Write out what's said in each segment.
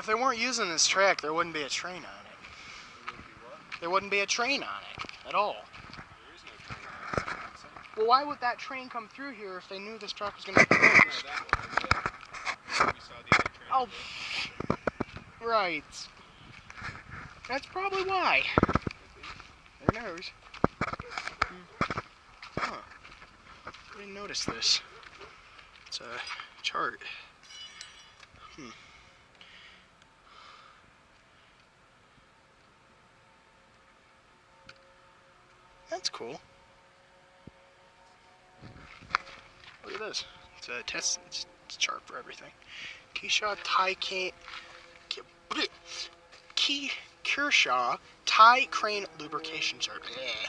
If they weren't using this track, there wouldn't be a train on it. There wouldn't be a train on it at all. There is no train on it. Well, why would that train come through here if they knew this track was going to be closed? We saw the other train. Oh, right. That's probably why. Who knows? Huh. I didn't notice this. It's a chart. That's cool. Look at this. It's a test. It's a chart for everything. Kershaw tie crane lubrication chart. Yeah.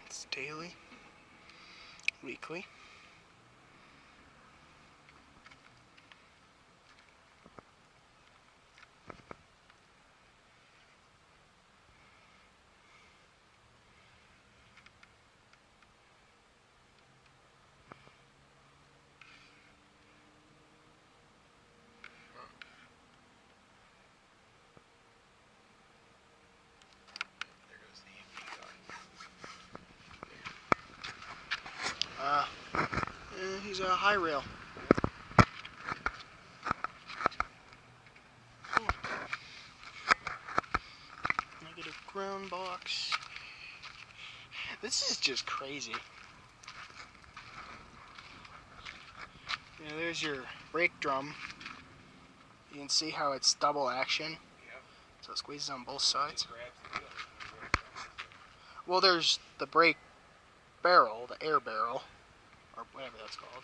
It's daily, weekly. He's a high rail. Negative ground box. This is just crazy. There's your brake drum. You can see how it's double action. So it squeezes on both sides. Well, there's the brake barrel, the air barrel, or whatever that's called.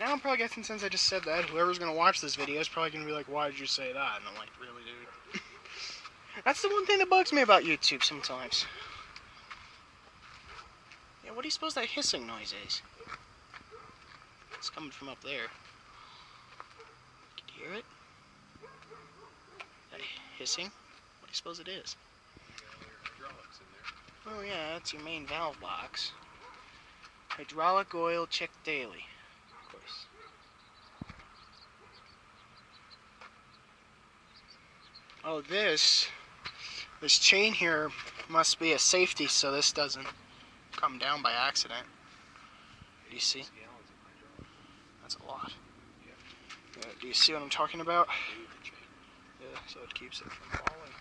Now I'm probably guessing, since I just said that, whoever's going to watch this video is probably going to be like, why did you say that? And I'm like, really, dude? That's the one thing that bugs me about YouTube sometimes. Yeah, what do you suppose that hissing noise is? It's coming from up there. Can you hear it? That hissing? What do you suppose it is? Hydraulics in there. Oh yeah, that's your main valve box. Hydraulic oil check daily. Of course. Oh, this chain here must be a safety so this doesn't come down by accident. Do you see? That's a lot. Do you see what I'm talking about? Yeah, so it keeps it from falling.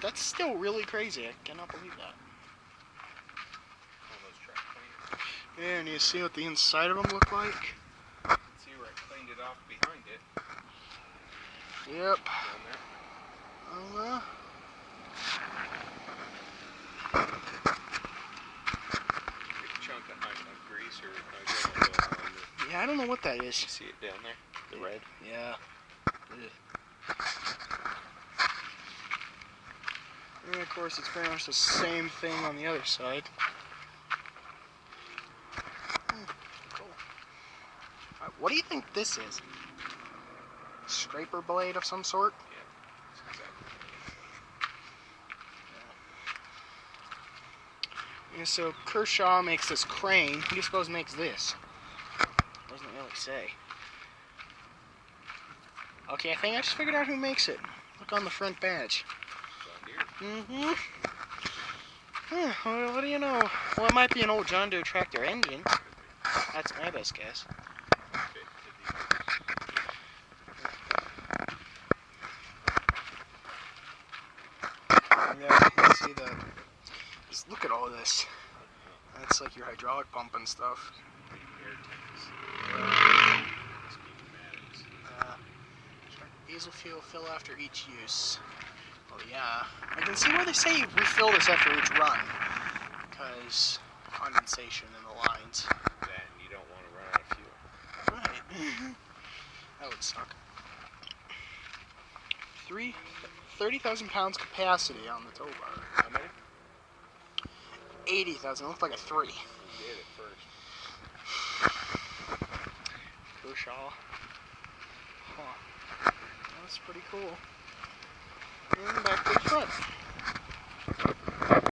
That's still really crazy. I cannot believe that. All those track cleaners. Yeah, and you see what the inside of them look like? See where I cleaned it off behind it. Yep. Down there. Big chunk of grease or hydraulic oil on it. Yeah, I don't know what that is. You see it down there? The red? Yeah. Ugh. And of course, it's pretty much the same thing on the other side. Cool. What do you think this is? Scraper blade of some sort? Yeah, that's exactly what it is. Yeah, so Kershaw makes this crane. Who do you suppose makes this? Doesn't really say. Okay, I think I just figured out who makes it. Look on the front badge. John Deere. Well, what do you know? Well, it might be an old John Deere tractor engine. That's my best guess. Yeah, you can see the... Just look at all this. That's like your hydraulic pump and stuff. Diesel fuel fill after each use. Well, yeah. I can see why they say you refill this after each run. Because condensation in the lines. That and you don't want to run out of fuel. Right. That would suck. 30,000 pounds capacity on the tow bar. How many? 80,000. Looked like a 3. You did it first. Kershaw. Huh. cool. And back to the front.